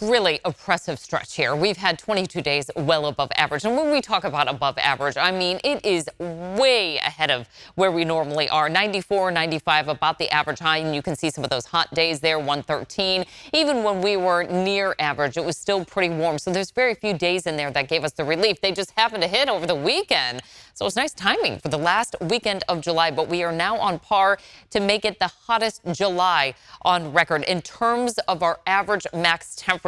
Really oppressive stretch here. We've had 22 days well above average. And when we talk about above average, I mean, it is way ahead of where we normally are. 94, 95, about the average high. And you can see some of those hot days there, 113. Even when we were near average, it was still pretty warm. So there's very few days in there that gave us the relief. They just happened to hit over the weekend. So it's nice timing for the last weekend of July. But we are now on par to make it the hottest July on record in terms of our average max temperatures.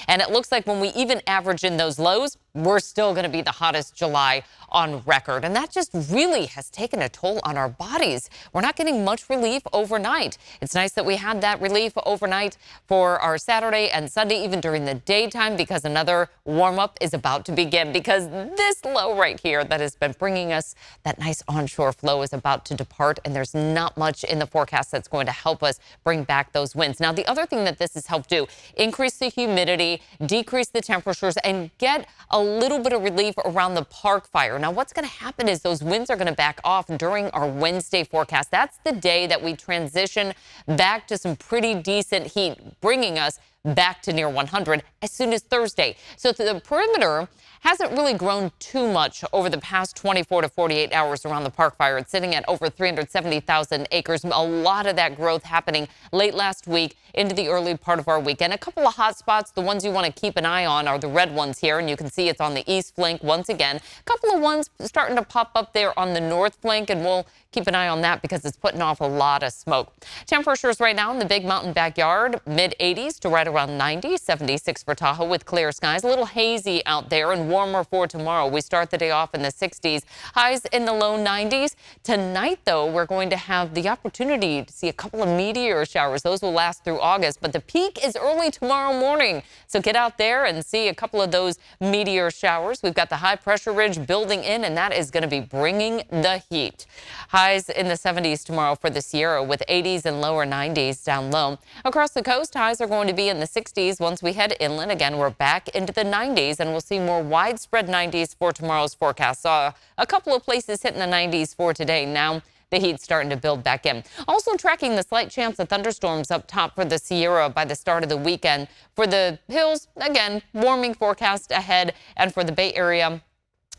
And it looks like when we even average in those lows, we're still going to be the hottest July on record. And that just really has taken a toll on our bodies. We're not getting much relief overnight. It's nice that we had that relief overnight for our Saturday and Sunday, even during the daytime, because another warm up is about to begin, because this low right here that has been bringing us that nice onshore flow is about to depart. And there's not much in the forecast that's going to help us bring back those winds. Now, the other thing that this has helped do, increase the humidity, decrease the temperatures, and get a little bit of relief around the Park Fire. Now, what's going to happen is those winds are going to back off during our Wednesday forecast. That's the day that we transition back to some pretty decent heat, bringing us back to near 100 as soon as Thursday. So the perimeter hasn't really grown too much over the past 24 to 48 hours around the Park Fire. It's sitting at over 370,000 acres. A lot of that growth happening late last week into the early part of our weekend. A couple of hot spots, the ones you want to keep an eye on are the red ones here, and you can see it's on the east flank once again. A couple of ones starting to pop up there on the north flank, and we'll keep an eye on that because it's putting off a lot of smoke. Temperatures right now in the Big Mountain backyard, mid-80s to right around 90, 76 for Tahoe with clear skies. A little hazy out there and warmer for tomorrow. We start the day off in the 60s, highs in the low 90s. Tonight, though, we're going to have the opportunity to see a couple of meteor showers. Those will last through August, but the peak is early tomorrow morning. So get out there and see a couple of those meteor showers. We've got the high pressure ridge building in, and that is going to be bringing the heat. Highs in the 70s tomorrow for the Sierra with 80s and lower 90s down low. Across the coast, highs are going to be in the 60s. Once we head inland, again, we're back into the 90s, and we'll see more widespread 90s for tomorrow's forecast. Saw a couple of places hitting the 90s for today. Now the heat's starting to build back in. Also tracking the slight chance of thunderstorms up top for the Sierra by the start of the weekend. For the hills, again, warming forecast ahead, and for the Bay Area,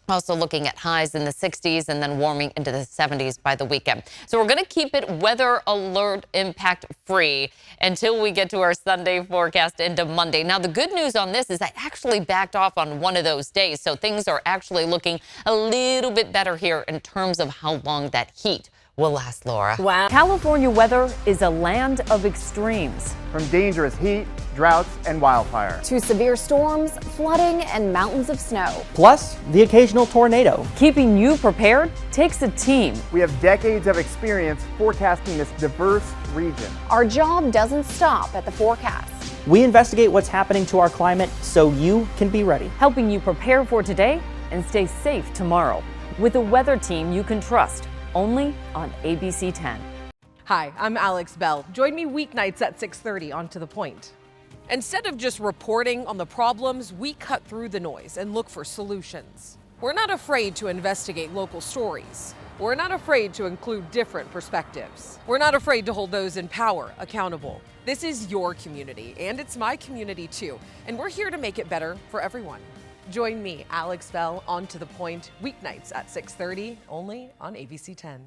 also looking at highs in the 60s and then warming into the 70s by the weekend. So we're going to keep it weather alert impact free until we get to our Sunday forecast into Monday. Now, the good news on this is I actually backed off on one of those days. So things are actually looking a little bit better here in terms of how long that heat will last, Laura. Wow. California weather is a land of extremes. From dangerous heat, droughts, and wildfire, to severe storms, flooding, and mountains of snow. Plus, the occasional tornado. Keeping you prepared takes a team. We have decades of experience forecasting this diverse region. Our job doesn't stop at the forecast. We investigate what's happening to our climate so you can be ready. Helping you prepare for today and stay safe tomorrow. With a weather team you can trust. Only on ABC 10. Hi, I'm Alex Bell. Join me weeknights at 6:30 on To The Point. Instead of just reporting on the problems, we cut through the noise and look for solutions. We're not afraid to investigate local stories. We're not afraid to include different perspectives. We're not afraid to hold those in power accountable. This is your community, and it's my community too, and we're here to make it better for everyone. Join me, Alex Bell, on To The Point, weeknights at 6:30, only on ABC 10.